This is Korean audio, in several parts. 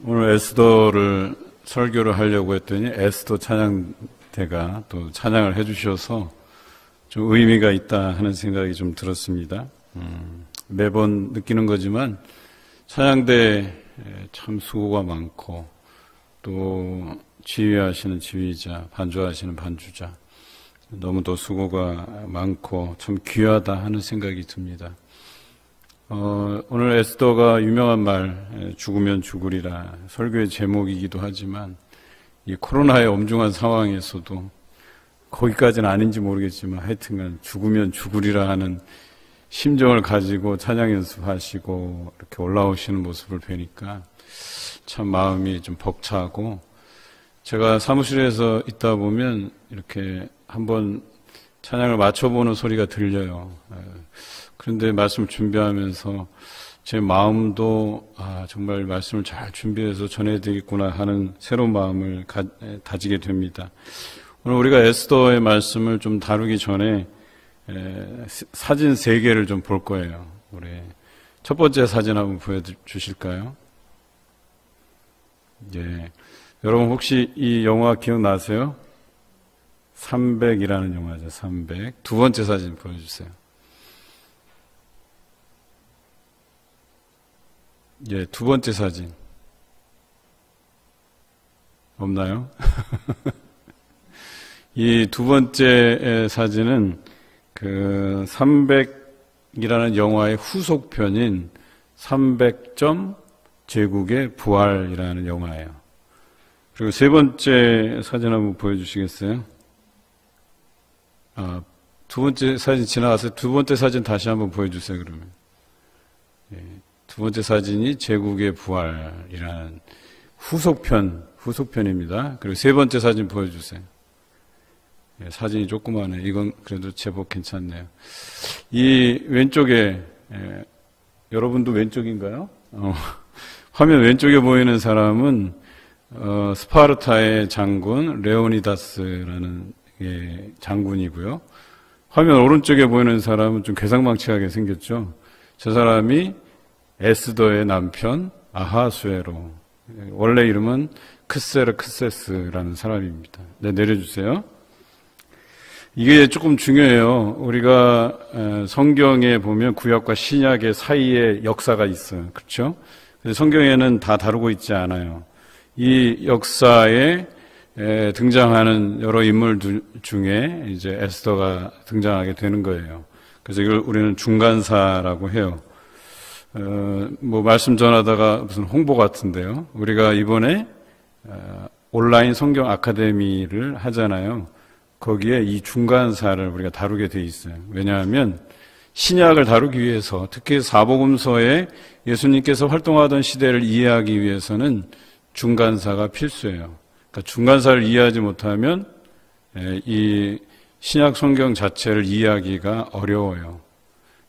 오늘 에스더를 설교를 하려고 했더니 에스더 찬양대가 또 찬양을 해주셔서 좀 의미가 있다 하는 생각이 좀 들었습니다. 매번 느끼는 거지만 찬양대 참 수고가 많고 또 지휘하시는 지휘자, 반주하시는 반주자 너무도 수고가 많고 참 귀하다 하는 생각이 듭니다. 오늘 에스더가 유명한 말 죽으면 죽으리라 설교의 제목이기도 하지만 이 코로나의 엄중한 상황에서도 거기까지는 아닌지 모르겠지만 하여튼간 죽으면 죽으리라 하는 심정을 가지고 찬양 연습하시고 이렇게 올라오시는 모습을 뵈니까 참 마음이 좀 벅차고, 제가 사무실에서 있다 보면 이렇게 한번 찬양을 맞춰보는 소리가 들려요. 그런데 말씀 준비하면서 제 마음도 정말 말씀을 잘 준비해서 전해드리겠구나 하는 새로운 마음을 다지게 됩니다. 오늘 우리가 에스더의 말씀을 좀 다루기 전에 사진 3개를 좀 볼 거예요. 우리 첫 번째 사진 한번 보여주실까요? 예. 여러분 혹시 이 영화 기억나세요? 300이라는 영화죠. 300. 두 번째 사진 보여주세요. 예, 두 번째 사진. 없나요? 이 두 번째 사진은 그 300이라는 영화의 후속편인 300점 제국의 부활이라는 영화예요. 그리고 세 번째 사진 한번 보여주시겠어요? 두 번째 사진 지나갔어요. 두 번째 사진 다시 한번 보여주세요, 그러면. 예. 두 번째 사진이 제국의 부활이라는 후속편입니다. 그리고 세 번째 사진 보여주세요. 예, 사진이 조그마하네. 이건 그래도 제법 괜찮네요. 이 왼쪽에, 여러분도 왼쪽인가요? 화면 왼쪽에 보이는 사람은, 스파르타의 장군, 레오니다스라는 장군이고요. 화면 오른쪽에 보이는 사람은 좀 괴상망측하게 생겼죠. 저 사람이 에스더의 남편 아하수에로, 원래 이름은 크세르크세스라는 사람입니다. 네, 내려주세요. 이게 조금 중요해요. 우리가 성경에 보면 구약과 신약의 사이에 역사가 있어요. 그렇죠? 근데 성경에는 다 다루고 있지 않아요. 이 역사에 등장하는 여러 인물들 중에 이제 에스더가 등장하게 되는 거예요. 그래서 이걸 우리는 중간사라고 해요. 말씀 전하다가 무슨 홍보 같은데요. 우리가 이번에 온라인 성경 아카데미를 하잖아요. 거기에 이 중간사를 우리가 다루게 돼 있어요. 왜냐하면 신약을 다루기 위해서, 특히 사복음서에 예수님께서 활동하던 시대를 이해하기 위해서는 중간사가 필수예요. 그러니까 중간사를 이해하지 못하면 이 신약 성경 자체를 이해하기가 어려워요.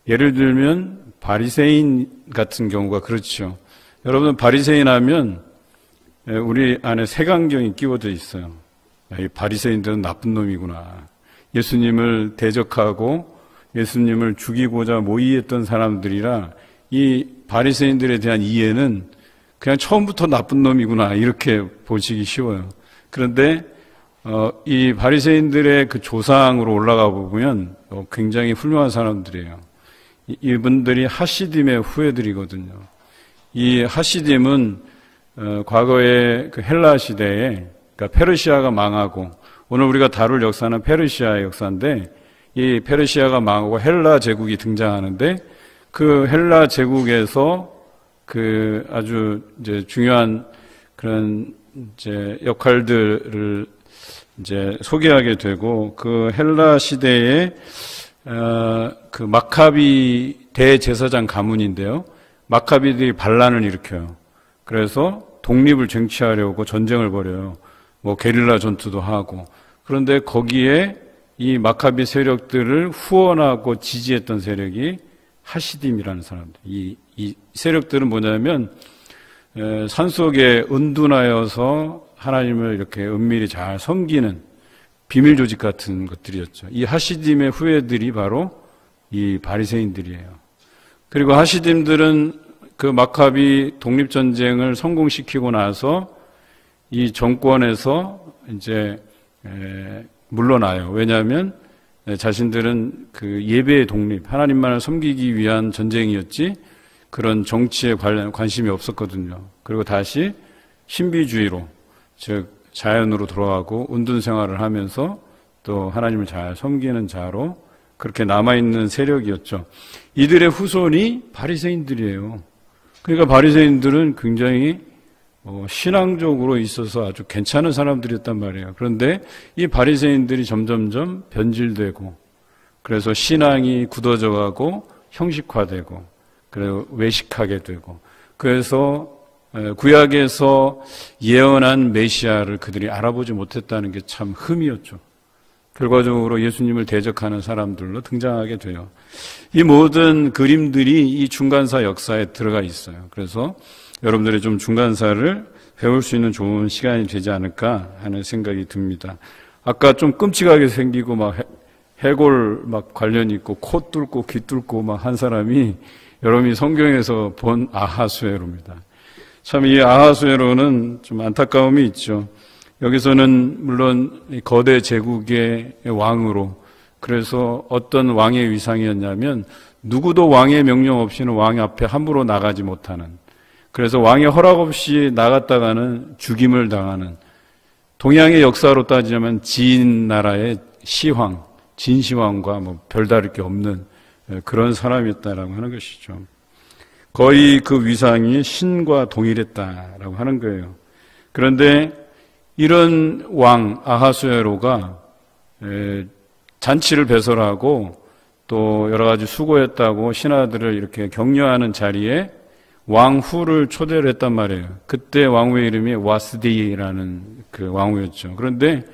예를 들면 바리새인 같은 경우가 그렇죠. 여러분 바리새인 하면 우리 안에 색안경이 끼워져 있어요. 이 바리새인들은 나쁜 놈이구나. 예수님을 대적하고 예수님을 죽이고자 모의했던 사람들이라 이 바리새인들에 대한 이해는 그냥 처음부터 나쁜 놈이구나 이렇게 보시기 쉬워요. 그런데 이 바리새인들의 그 조상으로 올라가 보면 굉장히 훌륭한 사람들이에요. 이분들이 하시딤의 후예들이거든요. 이 하시딤은 과거의 그 헬라 시대에, 그러니까 페르시아가 망하고, 오늘 우리가 다룰 역사는 페르시아의 역사인데, 이 페르시아가 망하고 헬라 제국이 등장하는데, 그 헬라 제국에서 그 아주 이제 중요한 그런 이제 역할들을 이제 소개하게 되고, 그 헬라 시대에 그 마카비 대제사장 가문인데요. 마카비들이 반란을 일으켜요. 그래서 독립을 쟁취하려고 전쟁을 벌여요. 게릴라 전투도 하고. 그런데 거기에 이 마카비 세력들을 후원하고 지지했던 세력이 하시딤이라는 사람들. 이 세력들은 뭐냐면 산속에 은둔하여서 하나님을 이렇게 은밀히 잘 섬기는 비밀 조직 같은 것들이었죠. 이 하시딤의 후예들이 바로 이 바리새인들이에요. 그리고 하시딤들은 그 마카비 독립전쟁을 성공시키고 나서 이 정권에서 이제 물러나요. 왜냐하면 자신들은 그 예배의 독립, 하나님만을 섬기기 위한 전쟁이었지 그런 정치에 관심이 없었거든요. 그리고 다시 신비주의로, 즉 자연으로 돌아가고 운동 생활을 하면서 또 하나님을 잘 섬기는 자로 그렇게 남아있는 세력이었죠. 이들의 후손이 바리새인들이에요. 그러니까 바리새인들은 굉장히 신앙적으로 있어서 아주 괜찮은 사람들이었단 말이에요. 그런데 이 바리새인들이 점점점 변질되고 그래서 신앙이 굳어져가고 형식화되고 그리고 외식하게 되고 그래서 구약에서 예언한 메시아를 그들이 알아보지 못했다는 게 참 흠이었죠. 결과적으로 예수님을 대적하는 사람들로 등장하게 돼요. 이 모든 그림들이 이 중간사 역사에 들어가 있어요. 그래서 여러분들이 좀 중간사를 배울 수 있는 좋은 시간이 되지 않을까 하는 생각이 듭니다. 아까 좀 끔찍하게 생기고 막 해골 막 관련 있고 코 뚫고 귀 뚫고 막 한 사람이 여러분이 성경에서 본 아하수에로입니다. 참 이 아하수에로는 좀 안타까움이 있죠. 여기서는 물론 거대 제국의 왕으로, 그래서 어떤 왕의 위상이었냐면 누구도 왕의 명령 없이는 왕 앞에 함부로 나가지 못하는, 그래서 왕의 허락 없이 나갔다가는 죽임을 당하는, 동양의 역사로 따지자면 진 나라의 시황, 진시황과 뭐 별다를 게 없는 그런 사람이었다라고 하는 것이죠. 거의 그 위상이 신과 동일했다라고 하는 거예요. 그런데 이런 왕 아하수에로가 잔치를 배설하고 또 여러 가지 수고했다고 신하들을 이렇게 격려하는 자리에 왕후를 초대를 했단 말이에요. 그때 왕후의 이름이 와스디라는 그 왕후였죠. 그런데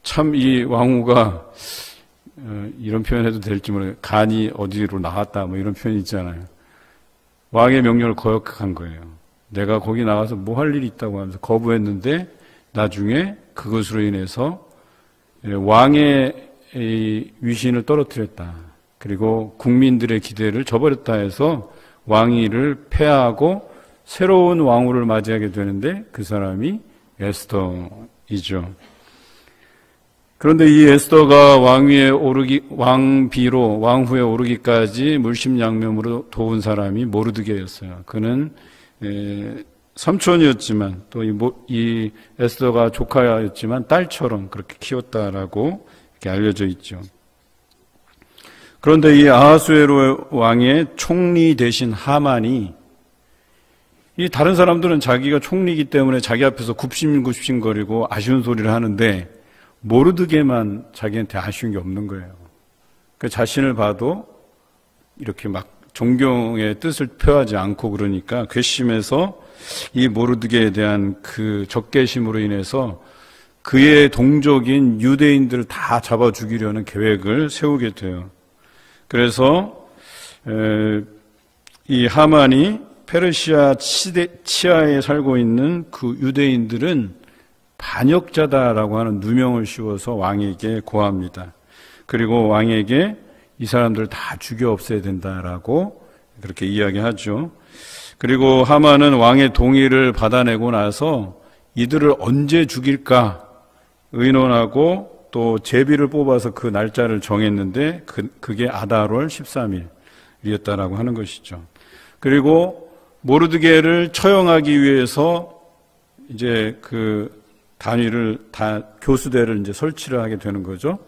참 이 왕후가 이런 표현해도 될지 모르겠어요. 간이 어디로 나갔다 뭐 이런 표현이 있잖아요. 왕의 명령을 거역한 거예요. 내가 거기 나가서 뭐 할 일이 있다고 하면서 거부했는데 나중에 그것으로 인해서 왕의 위신을 떨어뜨렸다. 그리고 국민들의 기대를 저버렸다 해서 왕위를 폐하고 새로운 왕후를 맞이하게 되는데 그 사람이 에스더이죠. 그런데 이 에스더가 왕비로 왕후에 오르기까지 물심양면으로 도운 사람이 모르드게였어요. 그는 삼촌이었지만 또 이 에스더가 조카였지만 딸처럼 그렇게 키웠다라고 이렇게 알려져 있죠. 그런데 이 아하수에로 왕의 총리 대신 하만이, 이 다른 사람들은 자기가 총리이기 때문에 자기 앞에서 굽신굽신거리고 아쉬운 소리를 하는데 모르드게만 자기한테 아쉬운 게 없는 거예요. 그 자신을 봐도 이렇게 막 존경의 뜻을 표하지 않고 그러니까 괘씸해서 이 모르드게에 대한 그 적개심으로 인해서 그의 동족인 유대인들을 다 잡아 죽이려는 계획을 세우게 돼요. 그래서 이 하만이 페르시아 치하에 살고 있는 그 유대인들은 반역자다라고 하는 누명을 씌워서 왕에게 고합니다. 그리고 왕에게 이 사람들을 다 죽여 없애야 된다라고 그렇게 이야기하죠. 그리고 하만은 왕의 동의를 받아내고 나서 이들을 언제 죽일까 의논하고 또 제비를 뽑아서 그 날짜를 정했는데 그게 아달월 13일이었다라고 하는 것이죠. 그리고 모르드게를 처형하기 위해서 이제 그 단위를 다 교수대를 이제 설치를 하게 되는 거죠.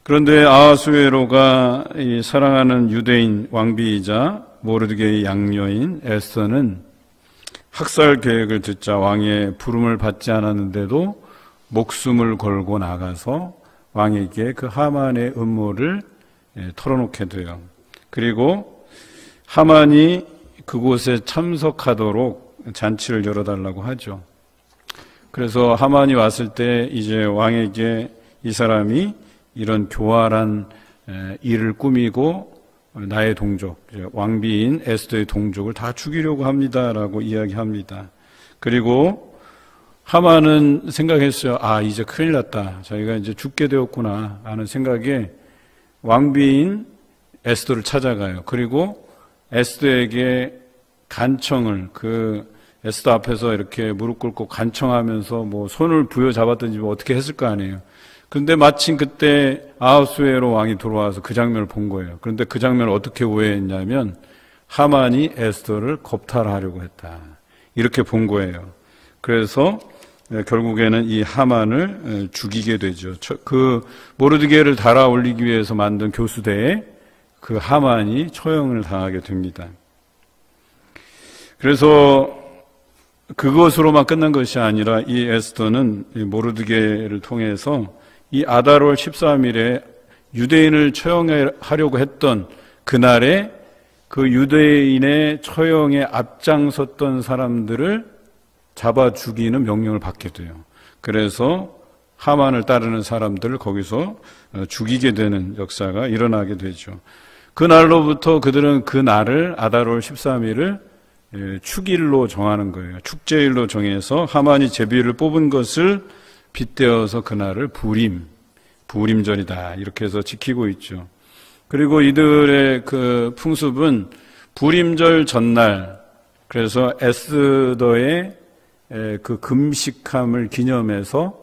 그런데 아하수에로가 이 사랑하는 유대인 왕비이자 모르드게의 양녀인 에스더는 학살 계획을 듣자 왕의 부름을 받지 않았는데도 목숨을 걸고 나가서 왕에게 그 하만의 음모를 털어놓게 돼요. 그리고 하만이 그곳에 참석하도록 잔치를 열어달라고 하죠. 그래서 하만이 왔을 때 이제 왕에게 이 사람이 이런 교활한 일을 꾸미고 나의 동족, 왕비인 에스더의 동족을 다 죽이려고 합니다라고 이야기합니다. 그리고 하만은 생각했어요. 아, 이제 큰일 났다. 자기가 이제 죽게 되었구나 하는 생각에 왕비인 에스더를 찾아가요. 그리고 에스더에게 간청을 에스더 앞에서 이렇게 무릎 꿇고 간청하면서 뭐 손을 부여잡았든지 뭐 어떻게 했을 거 아니에요. 그런데 마침 그때 아하수에로 왕이 들어와서 그 장면을 본 거예요. 그런데 그 장면을 어떻게 오해했냐면 하만이 에스더를 겁탈하려고 했다. 이렇게 본 거예요. 그래서 결국에는 이 하만을 죽이게 되죠. 그 모르드게를 달아올리기 위해서 만든 교수대에 그 하만이 처형을 당하게 됩니다. 그래서 그것으로만 끝난 것이 아니라 이 에스더는 모르드게를 통해서 이 아달월 13일에 유대인을 처형하려고 했던 그날에 그 유대인의 처형에 앞장섰던 사람들을 잡아 죽이는 명령을 받게 돼요. 그래서 하만을 따르는 사람들을 거기서 죽이게 되는 역사가 일어나게 되죠. 그날로부터 그들은 그 날을 아달월 13일을 축일로 정하는 거예요. 축제일로 정해서 하만이 제비를 뽑은 것을 빗대어서 그날을 부림절이다 이렇게 해서 지키고 있죠. 그리고 이들의 그 풍습은 부림절 전날, 그래서 에스더의 그 금식함을 기념해서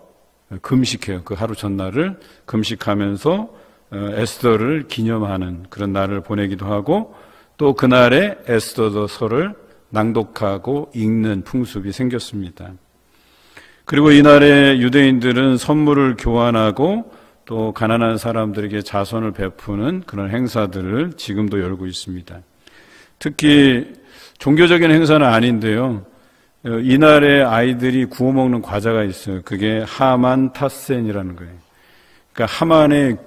금식해요. 그 하루 전날을 금식하면서 에스더를 기념하는 그런 날을 보내기도 하고, 또 그날에 에스더서를 낭독하고 읽는 풍습이 생겼습니다. 그리고 이날에 유대인들은 선물을 교환하고 또 가난한 사람들에게 자선을 베푸는 그런 행사들을 지금도 열고 있습니다. 특히 종교적인 행사는 아닌데요. 이날에 아이들이 구워 먹는 과자가 있어요. 그게 하만 타센이라는 거예요. 그러니까 하만의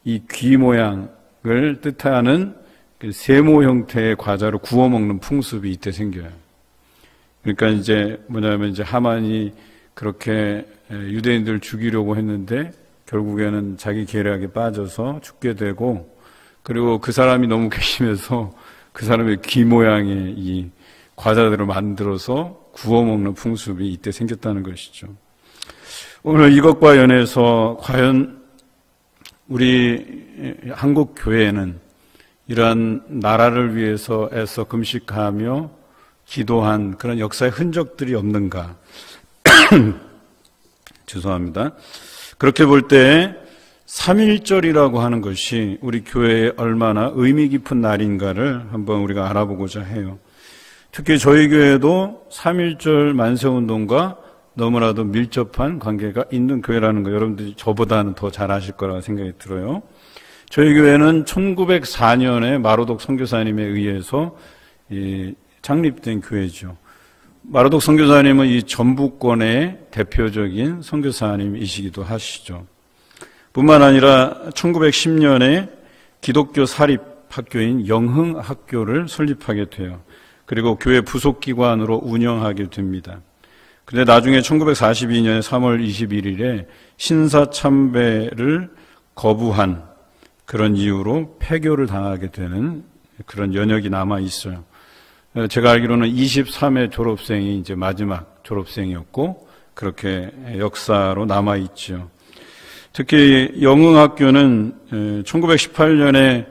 이 귀 모양을 뜻하는 세모 형태의 과자를 구워 먹는 풍습이 이때 생겨요. 그러니까 이제 뭐냐면 이제 하만이 그렇게 유대인들을 죽이려고 했는데 결국에는 자기 계략에 빠져서 죽게 되고, 그리고 그 사람이 너무 괘씸해서 그 사람의 귀 모양의 이 과자들을 만들어서 구워 먹는 풍습이 이때 생겼다는 것이죠. 오늘 이것과 연해서 과연 우리 한국 교회는 이러한 나라를 위해서 애써 금식하며 기도한 그런 역사의 흔적들이 없는가? 죄송합니다. 그렇게 볼 때 3.1절이라고 하는 것이 우리 교회에 얼마나 의미 깊은 날인가를 한번 우리가 알아보고자 해요. 특히 저희 교회도 3.1절 만세운동과 너무나도 밀접한 관계가 있는 교회라는 거 여러분들이 저보다는 더 잘 아실 거라고 생각이 들어요. 저희 교회는 1904년에 마로독 선교사님에 의해서 창립된 교회죠. 마로독 선교사님은 이 전북권의 대표적인 선교사님이시기도 하시죠. 뿐만 아니라 1910년에 기독교 사립학교인 영흥학교를 설립하게 돼요. 그리고 교회 부속기관으로 운영하게 됩니다. 그런데 나중에 1942년 3월 21일에 신사참배를 거부한 그런 이유로 폐교를 당하게 되는 그런 연역이 남아 있어요. 제가 알기로는 23회 졸업생이 이제 마지막 졸업생이었고 그렇게 역사로 남아 있죠. 특히 영흥학교는 1918년에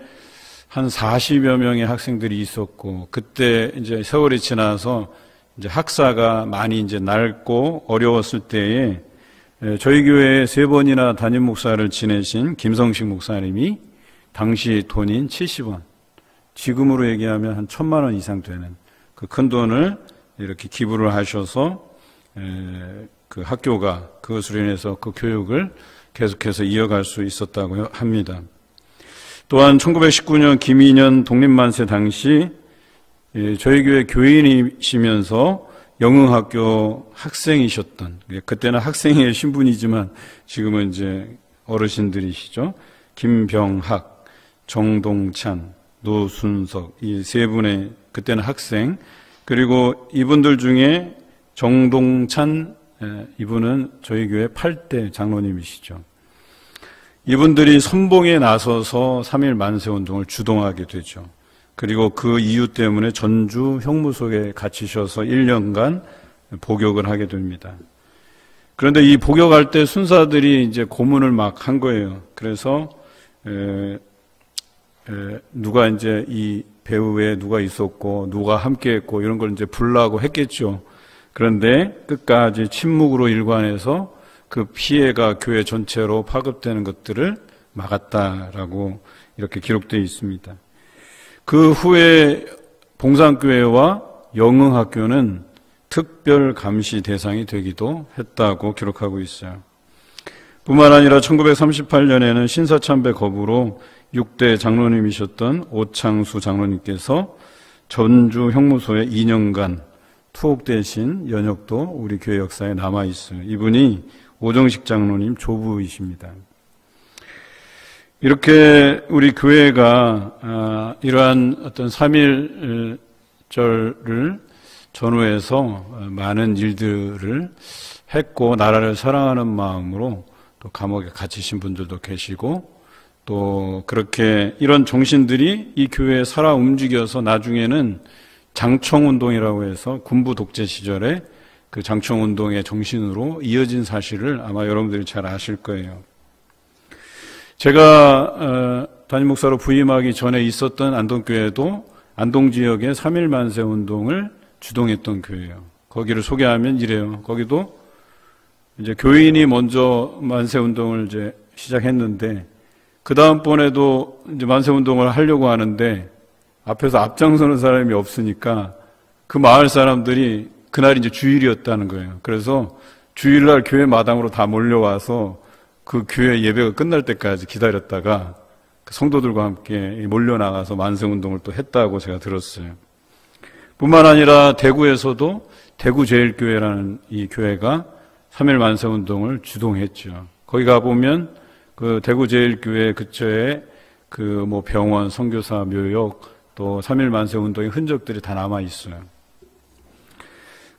한 40여 명의 학생들이 있었고, 그때 이제 세월이 지나서 이제 학사가 많이 이제 낡고 어려웠을 때에 저희 교회에 3번이나 담임 목사를 지내신 김성식 목사님이 당시 돈인 70원, 지금으로 얘기하면 한 1,000만 원 이상 되는 그 큰 돈을 이렇게 기부를 하셔서 그 학교가 그것으로 인해서 그 교육을 계속해서 이어갈 수 있었다고 합니다. 또한 1919년 김인현 독립만세 당시 저희 교회 교인이시면서 영흥학교 학생이셨던, 그때는 학생의 신분이지만 지금은 이제 어르신들이시죠. 김병학, 정동찬, 노순석, 이 세 분의 그때는 학생, 그리고 이분들 중에 정동찬 이분은 저희 교회 8대 장로님이시죠. 이분들이 선봉에 나서서 3.1 만세운동을 주동하게 되죠. 그리고 그 이유 때문에 전주 형무소에 갇히셔서 1년간 복역을 하게 됩니다. 그런데 이 복역할 때 순사들이 이제 고문을 막 한 거예요. 그래서 누가 이제 이 배후에 누가 있었고 누가 함께했고 이런 걸 이제 불라고 했겠죠. 그런데 끝까지 침묵으로 일관해서 그 피해가 교회 전체로 파급되는 것들을 막았다라고 이렇게 기록되어 있습니다. 그 후에 봉산교회와 영흥학교는 특별 감시 대상이 되기도 했다고 기록하고 있어요. 뿐만 아니라 1938년에는 신사참배 거부로 6대 장로님이셨던 오창수 장로님께서 전주 형무소에 2년간 투옥되신 연역도 우리 교회 역사에 남아 있어요. 이분이 오정식 장로님 조부이십니다. 이렇게 우리 교회가 이러한 어떤 3.1절을 전후해서 많은 일들을 했고 나라를 사랑하는 마음으로 또 감옥에 갇히신 분들도 계시고 또 그렇게 이런 정신들이 이 교회에 살아 움직여서 나중에는 장청운동이라고 해서 군부 독재 시절에 그 장청운동의 정신으로 이어진 사실을 아마 여러분들이 잘 아실 거예요. 제가 담임 목사로 부임하기 전에 있었던 안동교회도 안동 지역의 3.1 만세 운동을 주동했던 교회예요. 거기를 소개하면 이래요. 거기도 이제 교인이 먼저 만세 운동을 이제 시작했는데 그 다음번에도 이제 만세 운동을 하려고 하는데 앞에서 앞장서는 사람이 없으니까 그 마을 사람들이 그날이 이제 주일이었다는 거예요. 그래서 주일날 교회 마당으로 다 몰려와서 그 교회 예배가 끝날 때까지 기다렸다가 그 성도들과 함께 몰려나가서 만세운동을 또 했다고 제가 들었어요. 뿐만 아니라 대구에서도 대구제일교회라는 이 교회가 3.1 만세운동을 주동했죠. 거기 가보면 그 대구제일교회 근처에 그 뭐 병원, 선교사, 묘역 또 3.1 만세운동의 흔적들이 다 남아있어요.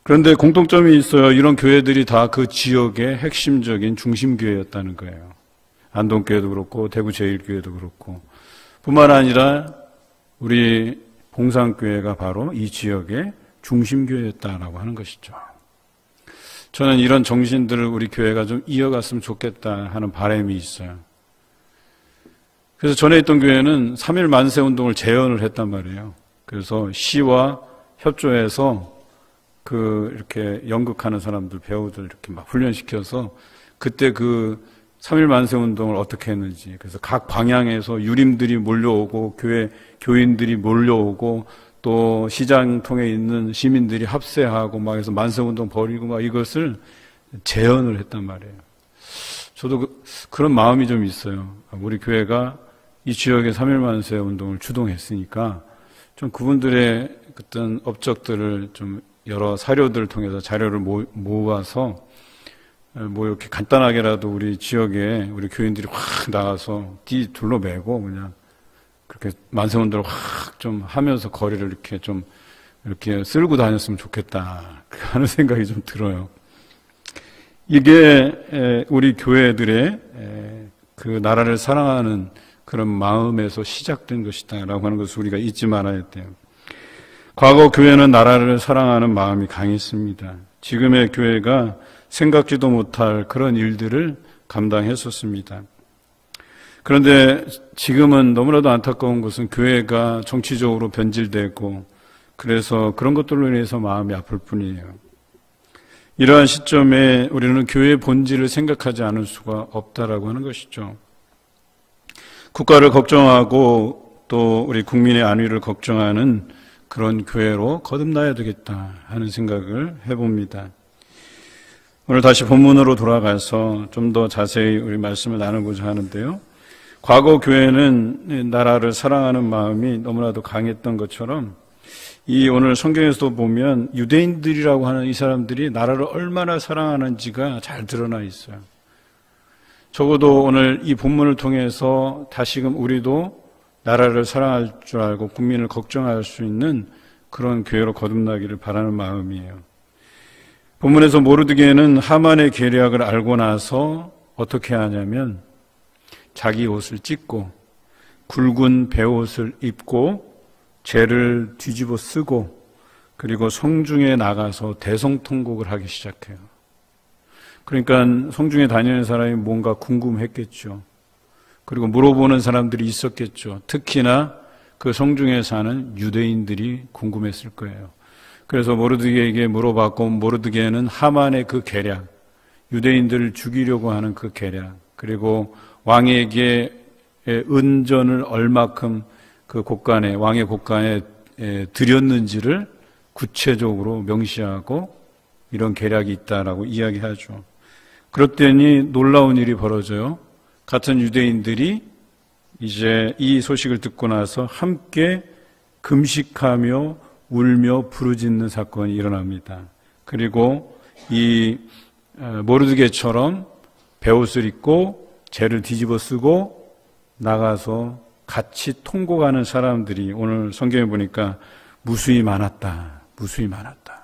그런데 공통점이 있어요. 이런 교회들이 다 그 지역의 핵심적인 중심교회였다는 거예요. 안동교회도 그렇고 대구제일교회도 그렇고 뿐만 아니라 우리 봉산교회가 바로 이 지역의 중심교회였다라고 하는 것이죠. 저는 이런 정신들을 우리 교회가 좀 이어갔으면 좋겠다 하는 바람이 있어요. 그래서 전에 있던 교회는 3.1 만세운동을 재현을 했단 말이에요. 그래서 시와 협조해서 이렇게 연극하는 사람들, 배우들 이렇게 막 훈련시켜서 그때 그 3.1 만세운동을 어떻게 했는지, 그래서 각 방향에서 유림들이 몰려오고, 교인들이 몰려오고, 또 시장통에 있는 시민들이 합세하고 막 해서 만세운동 벌이고 막 이것을 재현을 했단 말이에요. 저도 그런 마음이 좀 있어요. 우리 교회가 이 지역의 3.1 만세운동을 주동했으니까 좀 그분들의 어떤 업적들을 좀 여러 사료들을 통해서 자료를 모아서 뭐 이렇게 간단하게라도 우리 지역에 우리 교인들이 확 나가서 둘러매고 그냥 그렇게 만세운동을 확 좀 하면서 거리를 이렇게 좀 이렇게 쓸고 다녔으면 좋겠다 하는 생각이 좀 들어요. 이게 우리 교회들의 그 나라를 사랑하는 그런 마음에서 시작된 것이다라고 하는 것을 우리가 잊지 말아야 돼요. 과거 교회는 나라를 사랑하는 마음이 강했습니다. 지금의 교회가 생각지도 못할 그런 일들을 감당했었습니다. 그런데 지금은 너무나도 안타까운 것은 교회가 정치적으로 변질되고 그래서 그런 것들로 인해서 마음이 아플 뿐이에요. 이러한 시점에 우리는 교회의 본질을 생각하지 않을 수가 없다라고 하는 것이죠. 국가를 걱정하고 또 우리 국민의 안위를 걱정하는 그런 교회로 거듭나야 되겠다 하는 생각을 해봅니다. 오늘 다시 본문으로 돌아가서 좀 더 자세히 우리 말씀을 나누고자 하는데요. 과거 교회는 나라를 사랑하는 마음이 너무나도 강했던 것처럼 이 오늘 성경에서도 보면 유대인들이라고 하는 이 사람들이 나라를 얼마나 사랑하는지가 잘 드러나 있어요. 적어도 오늘 이 본문을 통해서 다시금 우리도 나라를 사랑할 줄 알고 국민을 걱정할 수 있는 그런 교회로 거듭나기를 바라는 마음이에요. 본문에서 모르드게는 하만의 계략을 알고 나서 어떻게 하냐면 자기 옷을 찢고 굵은 베옷을 입고 죄를 뒤집어 쓰고 그리고 성중에 나가서 대성통곡을 하기 시작해요. 그러니까 성중에 다니는 사람이 뭔가 궁금했겠죠. 그리고 물어보는 사람들이 있었겠죠. 특히나 그 성중에 사는 유대인들이 궁금했을 거예요. 그래서 모르드게에게 물어봤고, 모르드게는 하만의 그 계략, 유대인들을 죽이려고 하는 그 계략, 그리고 왕에게 은전을 얼마큼 그 곳간에, 왕의 곳간에 드렸는지를 구체적으로 명시하고 이런 계략이 있다라고 이야기하죠. 그랬더니 놀라운 일이 벌어져요. 같은 유대인들이 이제 이 소식을 듣고 나서 함께 금식하며 울며 부르짖는 사건이 일어납니다. 그리고 이 모르드게처럼 베옷을 입고 죄를 뒤집어 쓰고 나가서 같이 통곡하는 사람들이 오늘 성경에 보니까 무수히 많았다. 무수히 많았다.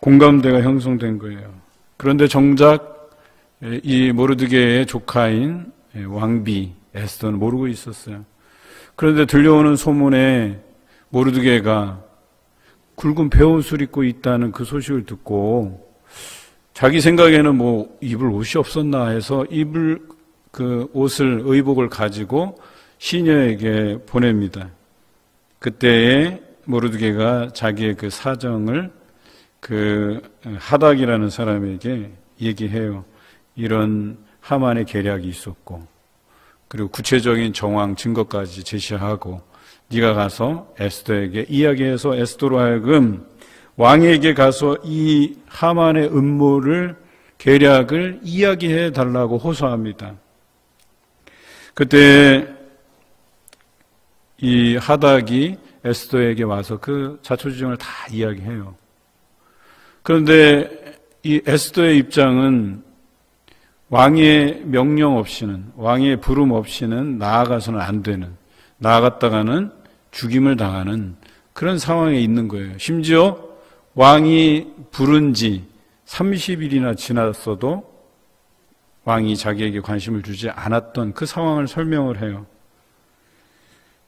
공감대가 형성된 거예요. 그런데 정작 이 모르드게의 조카인 왕비 에스더는 모르고 있었어요. 그런데 들려오는 소문에 모르드게가 굵은 베옷을 입고 있다는 그 소식을 듣고 자기 생각에는 뭐 입을 옷이 없었나 해서 입을 그 옷을 의복을 가지고 시녀에게 보냅니다. 그때에 모르드게가 자기의 그 사정을 그 하닥이라는 사람에게 얘기해요. 이런 하만의 계략이 있었고, 그리고 구체적인 정황 증거까지 제시하고, 네가 가서 에스더에게 이야기해서 에스더로 하여금 왕에게 가서 이 하만의 음모를, 계략을 이야기해 달라고 호소합니다. 그때 이 하닥이 에스더에게 와서 그 자초지종을 다 이야기해요. 그런데 이 에스더의 입장은 왕의 명령 없이는, 왕의 부름 없이는 나아가서는 안 되는, 나아갔다가는 죽임을 당하는 그런 상황에 있는 거예요. 심지어 왕이 부른 지 30일이나 지났어도 왕이 자기에게 관심을 주지 않았던 그 상황을 설명을 해요.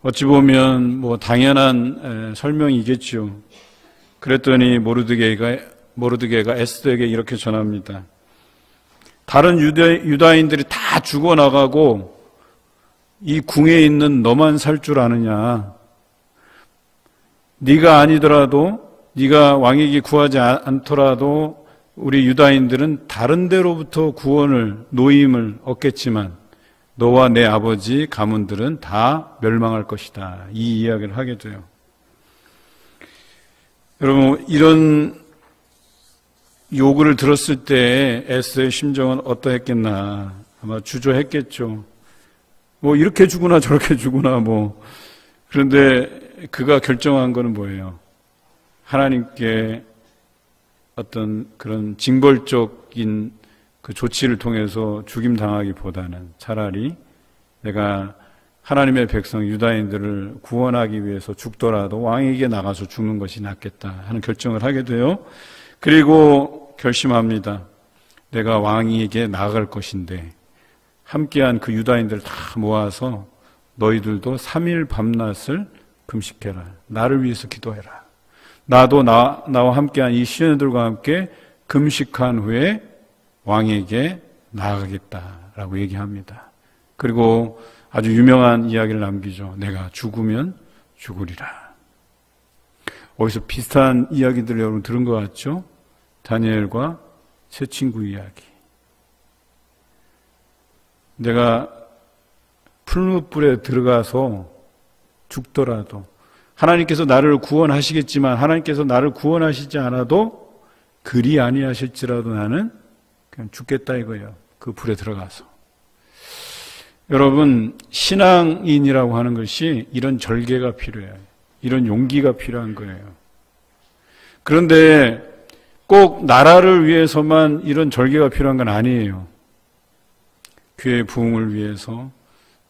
어찌 보면 뭐 당연한 설명이겠죠. 그랬더니 모르드게가 에스더에게 이렇게 전합니다. 다른 유다인들이 다 죽어나가고 이 궁에 있는 너만 살 줄 아느냐. 네가 아니더라도, 네가 왕에게 구하지 않더라도 우리 유다인들은 다른 데로부터 구원을, 노임을 얻겠지만 너와 내 아버지 가문들은 다 멸망할 것이다. 이 이야기를 하게 돼요. 여러분, 이런 요구를 들었을 때 에스더의 심정은 어떠했겠나. 아마 주저했겠죠. 뭐 이렇게 주구나 저렇게 주구나 뭐. 그런데 그가 결정한 거는 뭐예요? 하나님께 어떤 그런 징벌적인 그 조치를 통해서 죽임 당하기보다는 차라리 내가 하나님의 백성 유다인들을 구원하기 위해서 죽더라도 왕에게 나가서 죽는 것이 낫겠다 하는 결정을 하게 돼요. 그리고 결심합니다. 내가 왕에게 나아갈 것인데 함께한 그 유다인들을 다 모아서 너희들도 3일 밤낮을 금식해라. 나를 위해서 기도해라. 나도 나와 함께한 이 시인들과 함께 금식한 후에 왕에게 나아가겠다라고 얘기합니다. 그리고 아주 유명한 이야기를 남기죠. 내가 죽으면 죽으리라. 어디서 비슷한 이야기들을 여러분 들은 것 같죠? 다니엘과 새 친구 이야기. 내가 풀무불에 들어가서 죽더라도 하나님께서 나를 구원하시겠지만 하나님께서 나를 구원하시지 않아도 그리 아니하실지라도 나는 그냥 죽겠다 이거예요. 그 불에 들어가서. 여러분, 신앙인이라고 하는 것이 이런 절개가 필요해요. 이런 용기가 필요한 거예요. 그런데 꼭 나라를 위해서만 이런 절개가 필요한 건 아니에요. 교회의 부흥을 위해서,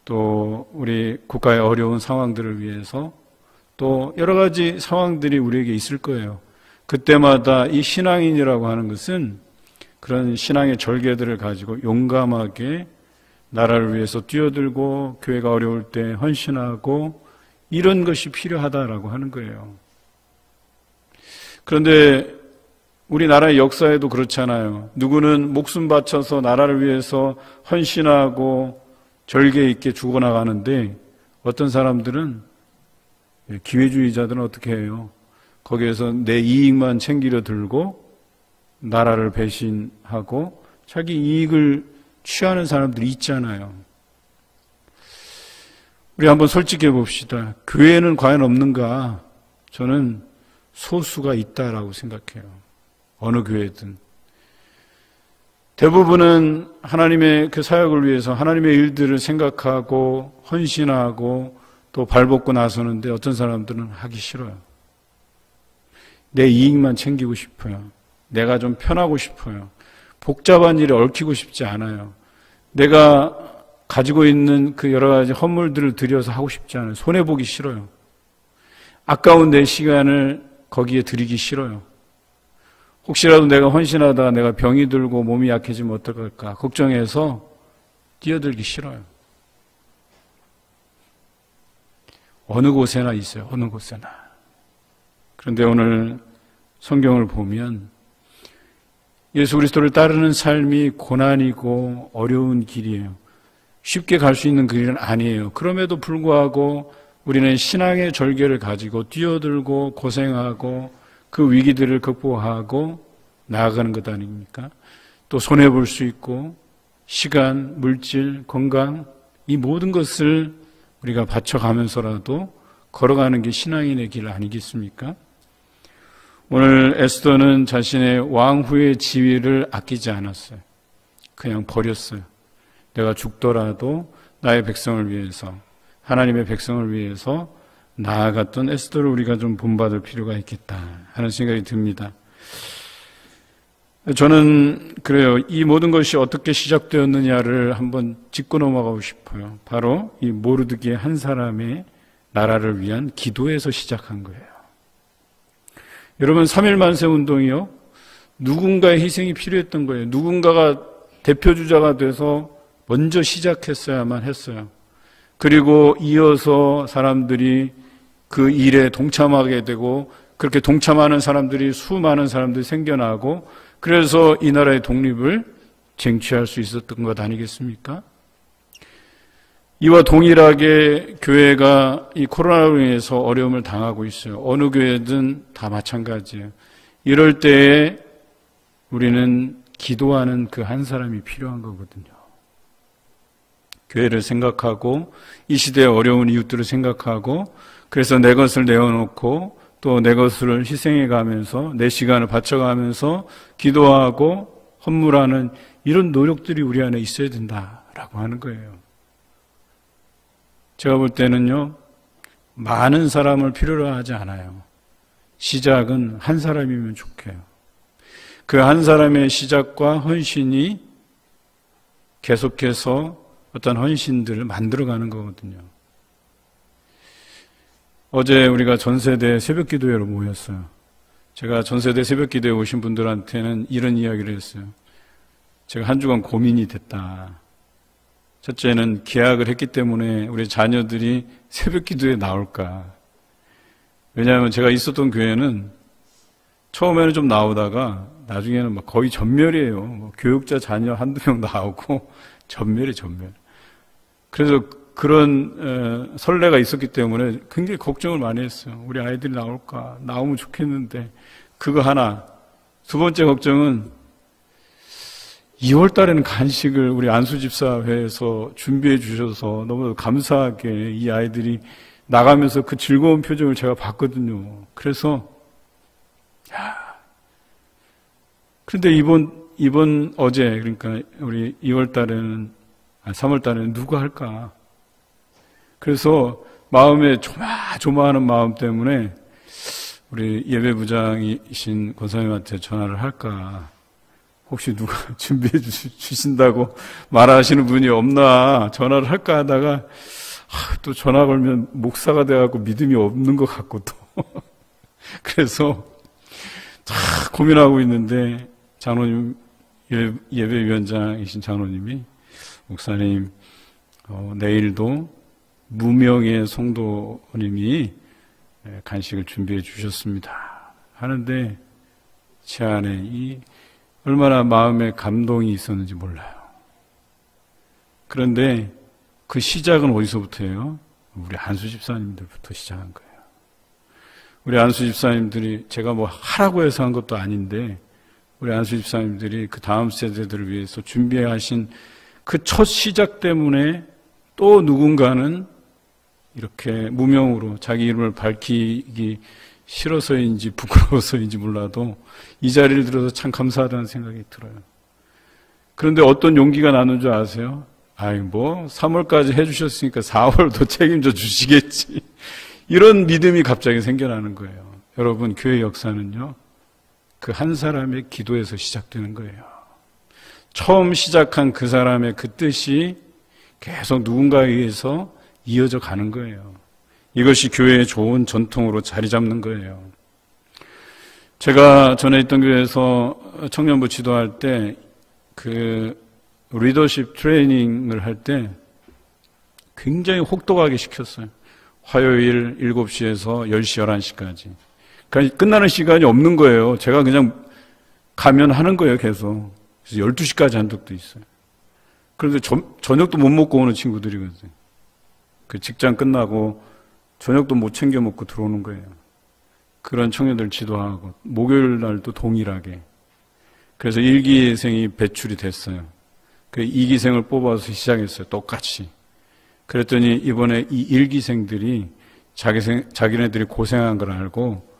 또 우리 국가의 어려운 상황들을 위해서, 또 여러 가지 상황들이 우리에게 있을 거예요. 그때마다 이 신앙인이라고 하는 것은 그런 신앙의 절개들을 가지고 용감하게 나라를 위해서 뛰어들고 교회가 어려울 때 헌신하고 이런 것이 필요하다라고 하는 거예요. 그런데 우리나라의 역사에도 그렇잖아요. 누구는 목숨 바쳐서 나라를 위해서 헌신하고 절개 있게 죽어나가는데 어떤 사람들은, 기회주의자들은 어떻게 해요? 거기에서 내 이익만 챙기려 들고 나라를 배신하고 자기 이익을 취하는 사람들이 있잖아요. 우리 한번 솔직해 봅시다. 교회는 과연 없는가? 저는 소수가 있다라고 생각해요. 어느 교회든. 대부분은 하나님의 그 사역을 위해서 하나님의 일들을 생각하고 헌신하고 또 발벗고 나서는데 어떤 사람들은 하기 싫어요. 내 이익만 챙기고 싶어요. 내가 좀 편하고 싶어요. 복잡한 일에 얽히고 싶지 않아요. 내가 가지고 있는 그 여러 가지 헌물들을 들여서 하고 싶지 않아요. 손해보기 싫어요. 아까운 내 시간을 거기에 들이기 싫어요. 혹시라도 내가 헌신하다가 내가 병이 들고 몸이 약해지면 어떡할까 걱정해서 뛰어들기 싫어요. 어느 곳에나 있어요. 어느 곳에나. 그런데 오늘 성경을 보면 예수 그리스도를 따르는 삶이 고난이고 어려운 길이에요. 쉽게 갈 수 있는 그 길은 아니에요. 그럼에도 불구하고 우리는 신앙의 절개를 가지고 뛰어들고 고생하고 그 위기들을 극복하고 나아가는 것 아닙니까? 또 손해볼 수 있고 시간, 물질, 건강 이 모든 것을 우리가 바쳐가면서라도 걸어가는 게 신앙인의 길 아니겠습니까? 오늘 에스더는 자신의 왕후의 지위를 아끼지 않았어요. 그냥 버렸어요. 내가 죽더라도 나의 백성을 위해서, 하나님의 백성을 위해서 나아갔던 에스더를 우리가 좀 본받을 필요가 있겠다 하는 생각이 듭니다. 저는 그래요. 이 모든 것이 어떻게 시작되었느냐를 한번 짚고 넘어가고 싶어요. 바로 이 모르드기의 한 사람의 나라를 위한 기도에서 시작한 거예요. 여러분 3.1 만세 운동이요. 누군가의 희생이 필요했던 거예요. 누군가가 대표주자가 돼서 먼저 시작했어야만 했어요. 그리고 이어서 사람들이 그 일에 동참하게 되고 그렇게 동참하는 사람들이 수많은 사람들이 생겨나고 그래서 이 나라의 독립을 쟁취할 수 있었던 것 아니겠습니까? 이와 동일하게 교회가 이 코로나로 인해서 어려움을 당하고 있어요. 어느 교회든 다 마찬가지예요. 이럴 때에 우리는 기도하는 그 한 사람이 필요한 거거든요. 교회를 생각하고 이 시대의 어려운 이웃들을 생각하고 그래서 내 것을 내어놓고 또 내 것을 희생해 가면서 내 시간을 바쳐가면서 기도하고 헌물하는 이런 노력들이 우리 안에 있어야 된다라고 하는 거예요. 제가 볼 때는요, 많은 사람을 필요로 하지 않아요. 시작은 한 사람이면 좋게요. 그 한 사람의 시작과 헌신이 계속해서 어떤 헌신들을 만들어가는 거거든요. 어제 우리가 전세대 새벽기도회로 모였어요. 제가 전세대 새벽기도회 오신 분들한테는 이런 이야기를 했어요. 제가 한 주간 고민이 됐다. 첫째는 계약을 했기 때문에 우리 자녀들이 새벽기도에 나올까. 왜냐하면 제가 있었던 교회는 처음에는 좀 나오다가 나중에는 막 거의 전멸이에요. 뭐 교육자 자녀 한두 명 나오고 전멸이 전멸. 그래서 그런 설레가 있었기 때문에 굉장히 걱정을 많이 했어요. 우리 아이들이 나올까? 나오면 좋겠는데 그거 하나. 두 번째 걱정은 2월 달에는 간식을 우리 안수집사회에서 준비해 주셔서 너무 감사하게 이 아이들이 나가면서 그 즐거운 표정을 제가 봤거든요. 그래서 그런데 이번 어제 그러니까 우리 2월 달에는 3월 달에는 누가 할까? 그래서 마음에 조마조마하는 마음 때문에 우리 예배부장이신 권사님한테 전화를 할까? 혹시 누가 준비해 주신다고 말하시는 분이 없나 전화를 할까 하다가 또 전화 걸면 목사가 돼갖고 믿음이 없는 것 같고 또 그래서 다 고민하고 있는데 장로님 예배위원장이신 장로님이 목사님 내일도 무명의 성도님이 간식을 준비해 주셨습니다 하는데 제 안에 이 얼마나 마음에 감동이 있었는지 몰라요. 그런데 그 시작은 어디서부터예요? 우리 안수 집사님들부터 시작한 거예요. 우리 안수 집사님들이 제가 뭐 하라고 해서 한 것도 아닌데 우리 안수 집사님들이 그 다음 세대들을 위해서 준비하신 그 첫 시작 때문에 또 누군가는 이렇게 무명으로 자기 이름을 밝히기 싫어서인지 부끄러워서인지 몰라도 이 자리를 들어서 참 감사하다는 생각이 들어요. 그런데 어떤 용기가 나는 줄 아세요? 아이 뭐 3월까지 해주셨으니까 4월도 책임져 주시겠지. 이런 믿음이 갑자기 생겨나는 거예요. 여러분, 교회 역사는요, 그 한 사람의 기도에서 시작되는 거예요. 처음 시작한 그 사람의 그 뜻이 계속 누군가에 의해서 이어져 가는 거예요. 이것이 교회의 좋은 전통으로 자리 잡는 거예요. 제가 전에 있던 교회에서 청년부 지도할 때 그 리더십 트레이닝을 할 때 굉장히 혹독하게 시켰어요. 화요일 7시에서 10시, 11시까지. 그러니까 끝나는 시간이 없는 거예요. 제가 그냥 가면 하는 거예요, 계속. 그래서 12시까지 한 적도 있어요. 그런데 저녁도 못 먹고 오는 친구들이거든요. 그 직장 끝나고 저녁도 못 챙겨 먹고 들어오는 거예요. 그런 청년들 지도하고 목요일 날도 동일하게. 그래서 1기생이 배출이 됐어요. 그 2기생을 뽑아서 시작했어요. 똑같이. 그랬더니 이번에 이 1기생들이 자기네들이 고생한 걸 알고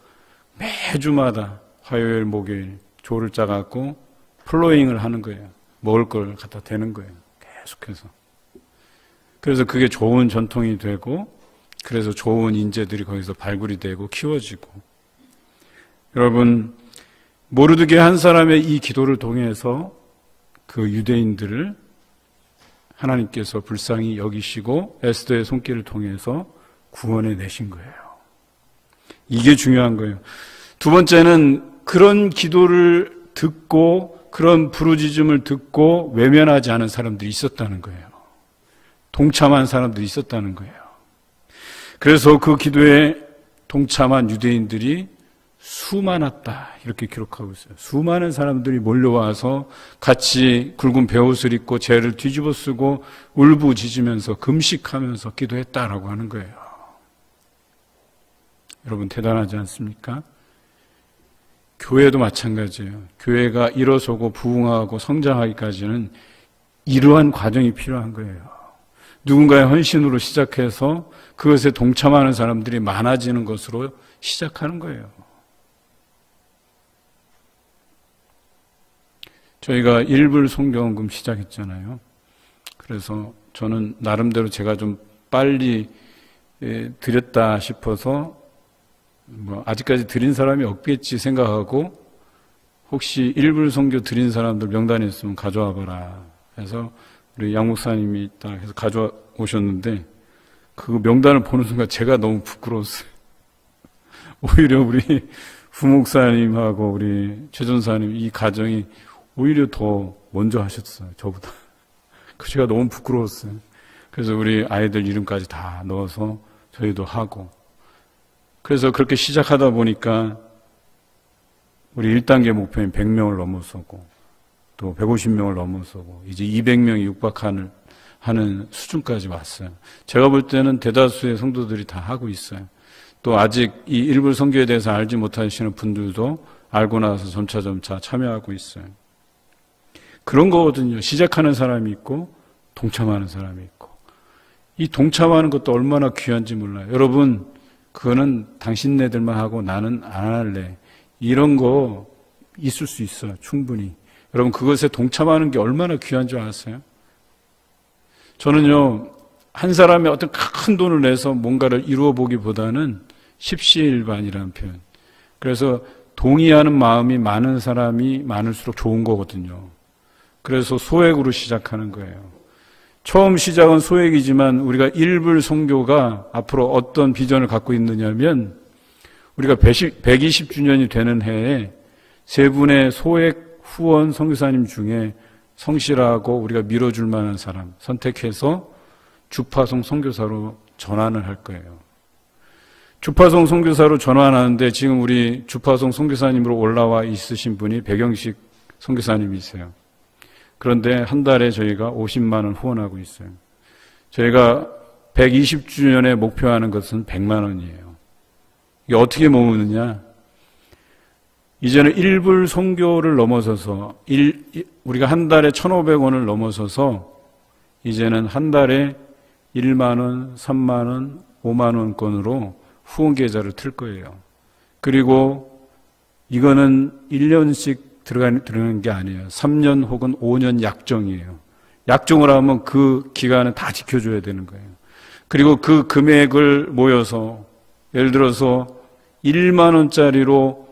매주마다 화요일, 목요일 조를 짜갖고 플로잉을 하는 거예요. 먹을 걸 갖다 대는 거예요. 계속해서. 그래서 그게 좋은 전통이 되고 그래서 좋은 인재들이 거기서 발굴이 되고 키워지고. 여러분, 모르드게 한 사람의 이 기도를 통해서 그 유대인들을 하나님께서 불쌍히 여기시고 에스더의 손길을 통해서 구원해 내신 거예요. 이게 중요한 거예요. 두 번째는 그런 기도를 듣고 그런 부르짖음을 듣고 외면하지 않은 사람들이 있었다는 거예요. 동참한 사람들이 있었다는 거예요. 그래서 그 기도에 동참한 유대인들이 수많았다 이렇게 기록하고 있어요. 수많은 사람들이 몰려와서 같이 굵은 베옷을 입고 죄를 뒤집어 쓰고 울부짖으면서 금식하면서 기도했다라고 하는 거예요. 여러분 대단하지 않습니까? 교회도 마찬가지예요. 교회가 일어서고 부흥하고 성장하기까지는 이러한 과정이 필요한 거예요. 누군가의 헌신으로 시작해서 그것에 동참하는 사람들이 많아지는 것으로 시작하는 거예요. 저희가 일불 성경금 시작했잖아요. 그래서 저는 나름대로 제가 좀 빨리 드렸다 싶어서 뭐 아직까지 드린 사람이 없겠지 생각하고 혹시 일불 성교 드린 사람들 명단에 있으면 가져와 봐라 해서 우리 양 목사님이 딱 해서 가져오셨는데 그 명단을 보는 순간 제가 너무 부끄러웠어요. 오히려 우리 부목사님하고 우리 최 전사님 이 가정이 오히려 더 먼저 하셨어요. 저보다. 제가 너무 부끄러웠어요. 그래서 우리 아이들 이름까지 다 넣어서 저희도 하고 그래서 그렇게 시작하다 보니까 우리 1단계 목표인 100명을 넘어서고 또 150명을 넘어서고 이제 200명이 육박하는 수준까지 왔어요. 제가 볼 때는 대다수의 성도들이 다 하고 있어요. 또 아직 이 일부 선교에 대해서 알지 못하시는 분들도 알고 나서 점차 참여하고 있어요. 그런 거거든요. 시작하는 사람이 있고 동참하는 사람이 있고 이 동참하는 것도 얼마나 귀한지 몰라요. 여러분 그거는 당신네들만 하고 나는 안 할래. 이런 거 있을 수 있어요. 충분히. 여러분 그것에 동참하는 게 얼마나 귀한 줄 아세요? 저는요. 한 사람이 어떤 큰 돈을 내서 뭔가를 이루어 보기보다는 십시일반이라는 표현. 그래서 동의하는 마음이 많은 사람이 많을수록 좋은 거거든요. 그래서 소액으로 시작하는 거예요. 처음 시작은 소액이지만 우리가 일불 선교가 앞으로 어떤 비전을 갖고 있느냐면 우리가 120주년이 되는 해에 세 분의 소액 후원 선교사님 중에 성실하고 우리가 밀어줄 만한 사람 선택해서 주파송 선교사로 전환을 할 거예요. 주파송 선교사로 전환하는데 지금 우리 주파송 선교사님으로 올라와 있으신 분이 백영식 선교사님이세요. 그런데 한 달에 저희가 50만 원 후원하고 있어요. 저희가 120주년에 목표하는 것은 100만 원이에요. 이게 어떻게 모으느냐? 이제는 1불 선교를 넘어서서 우리가 한 달에 1,500원을 넘어서서 이제는 한 달에 1만 원, 3만 원, 5만 원권으로 후원 계좌를 틀 거예요. 그리고 이거는 1년씩 들어가는 게 아니에요. 3년 혹은 5년 약정이에요. 약정을 하면 그 기간은 다 지켜줘야 되는 거예요. 그리고 그 금액을 모여서 예를 들어서 1만 원짜리로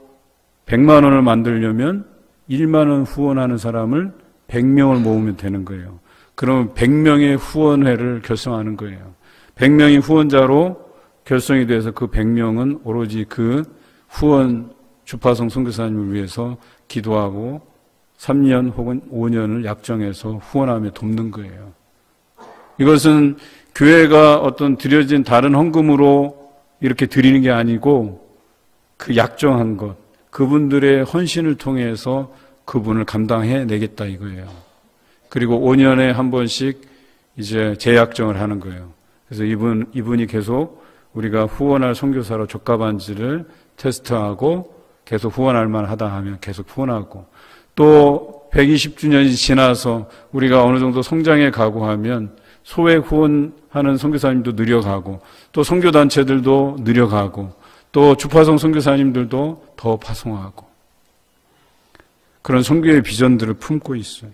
100만 원을 만들려면 1만 원 후원하는 사람을 100명을 모으면 되는 거예요. 그러면 100명의 후원회를 결성하는 거예요. 100명이 후원자로 결성이 돼서 그 100명은 오로지 그 후원 주파성 선교사님을 위해서 기도하고 3년 혹은 5년을 약정해서 후원하며 돕는 거예요. 이것은 교회가 어떤 드려진 다른 헌금으로 이렇게 드리는 게 아니고 그 약정한 것, 그분들의 헌신을 통해서 그분을 감당해 내겠다 이거예요. 그리고 5년에 한 번씩 이제 재약정을 하는 거예요. 그래서 이분이 계속 우리가 후원할 선교사로 적합한지를 테스트하고 계속 후원할 만하다 하면 계속 후원하고, 또 120주년이 지나서 우리가 어느 정도 성장해 가고 하면 소액 후원하는 선교사님도 늘려가고, 또 선교단체들도 늘려가고, 또 주파성 선교사님들도 더 파송하고, 그런 선교의 비전들을 품고 있어요.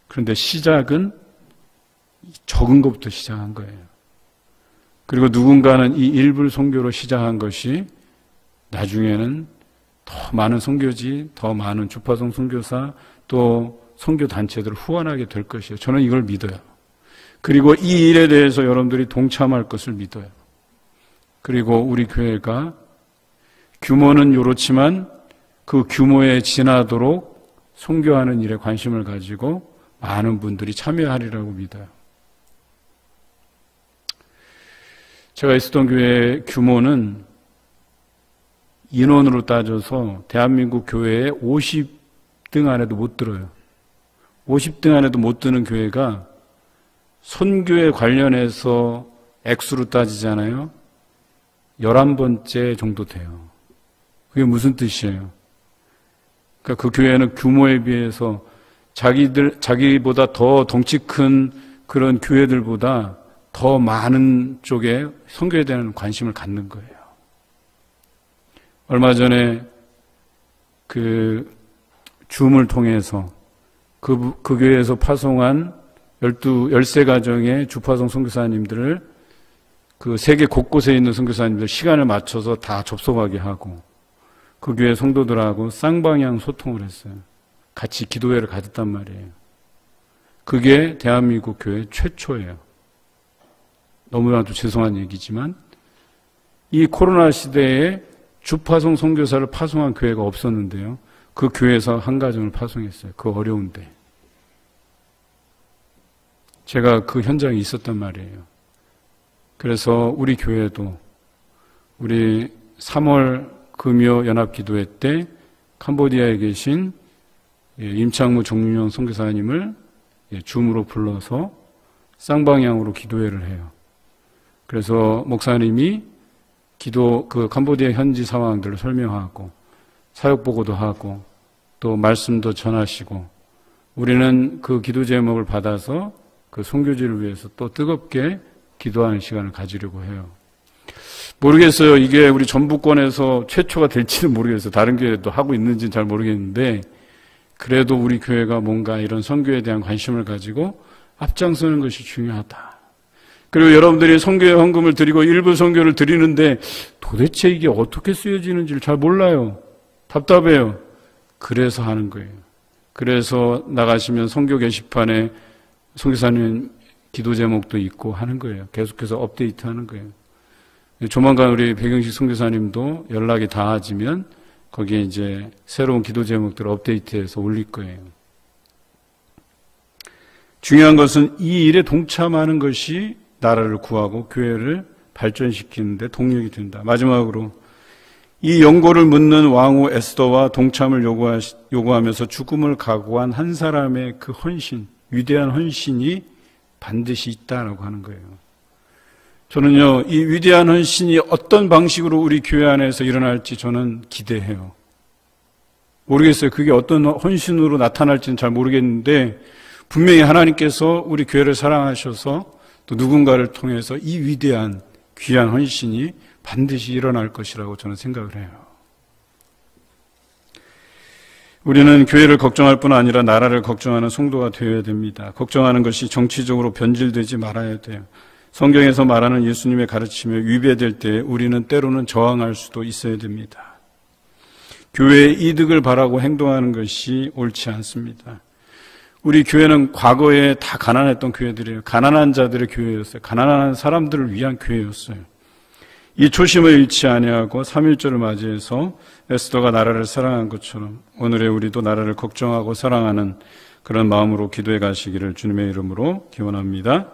그런데 시작은 적은 것부터 시작한 거예요. 그리고 누군가는 이 일불 선교로 시작한 것이 나중에는 더 많은 선교지, 더 많은 주파성 선교사, 또 선교단체들을 후원하게 될 것이에요. 저는 이걸 믿어요. 그리고 이 일에 대해서 여러분들이 동참할 것을 믿어요. 그리고 우리 교회가 규모는 요렇지만 그 규모에 지나도록 선교하는 일에 관심을 가지고 많은 분들이 참여하리라고 믿어요. 제가 있었던 교회의 규모는 인원으로 따져서 대한민국 교회의 50등 안에도 못 들어요. 50등 안에도 못 드는 교회가 선교에 관련해서 액수로 따지잖아요. 11번째 정도 돼요. 그게 무슨 뜻이에요? 그러니까 그 교회는 규모에 비해서 자기보다 더 덩치 큰 그런 교회들보다 더 많은 쪽에 선교에 대한 관심을 갖는 거예요. 얼마 전에 그 줌을 통해서 그 교회에서 파송한 13가정의 주파성 선교사님들을 그 세계 곳곳에 있는 선교사님들 시간을 맞춰서 다 접속하게 하고 그 교회 성도들하고 쌍방향 소통을 했어요. 같이 기도회를 가졌단 말이에요. 그게 대한민국 교회 최초예요. 너무나도 죄송한 얘기지만 이 코로나 시대에 주파성 선교사를 파송한 교회가 없었는데요. 그 교회에서 한 가정을 파송했어요. 그 어려운데. 제가 그 현장에 있었단 말이에요. 그래서 우리 교회도 우리 3월 금요 연합기도회 때 캄보디아에 계신 임창무 정윤영 선교사님을 줌으로 불러서 쌍방향으로 기도회를 해요. 그래서 목사님이 그 캄보디아 현지 상황들을 설명하고 사역 보고도 하고 또 말씀도 전하시고, 우리는 그 기도 제목을 받아서 그 선교지를 위해서 또 뜨겁게 기도하는 시간을 가지려고 해요. 모르겠어요. 이게 우리 전북권에서 최초가 될지는 모르겠어요. 다른 교회도 하고 있는지는 잘 모르겠는데, 그래도 우리 교회가 뭔가 이런 선교에 대한 관심을 가지고 앞장서는 것이 중요하다. 그리고 여러분들이 선교에 헌금을 드리고 일부 선교를 드리는데 도대체 이게 어떻게 쓰여지는지를 잘 몰라요. 답답해요. 그래서 하는 거예요. 그래서 나가시면 선교 게시판에 선교사님 기도 제목도 있고 하는 거예요. 계속해서 업데이트 하는 거예요. 조만간 우리 백영식 선교사님도 연락이 닿아지면 거기에 이제 새로운 기도 제목들을 업데이트해서 올릴 거예요. 중요한 것은 이 일에 동참하는 것이 나라를 구하고 교회를 발전시키는 데 동력이 된다. 마지막으로 이 영고를 묻는 왕후 에스더와 동참을 요구하면서 죽음을 각오한 한 사람의 그 헌신, 위대한 헌신이 반드시 있다라고 하는 거예요. 저는요, 이 위대한 헌신이 어떤 방식으로 우리 교회 안에서 일어날지 저는 기대해요. 모르겠어요. 그게 어떤 헌신으로 나타날지는 잘 모르겠는데 분명히 하나님께서 우리 교회를 사랑하셔서 또 누군가를 통해서 이 위대한 귀한 헌신이 반드시 일어날 것이라고 저는 생각을 해요. 우리는 교회를 걱정할 뿐 아니라 나라를 걱정하는 성도가 되어야 됩니다. 걱정하는 것이 정치적으로 변질되지 말아야 돼요. 성경에서 말하는 예수님의 가르침에 위배될 때 우리는 때로는 저항할 수도 있어야 됩니다. 교회의 이득을 바라고 행동하는 것이 옳지 않습니다. 우리 교회는 과거에 다 가난했던 교회들이에요. 가난한 자들의 교회였어요. 가난한 사람들을 위한 교회였어요. 이 초심을 잃지 아니하고 3.1절을 맞이해서 에스더가 나라를 사랑한 것처럼 오늘의 우리도 나라를 걱정하고 사랑하는 그런 마음으로 기도해 가시기를 주님의 이름으로 기원합니다.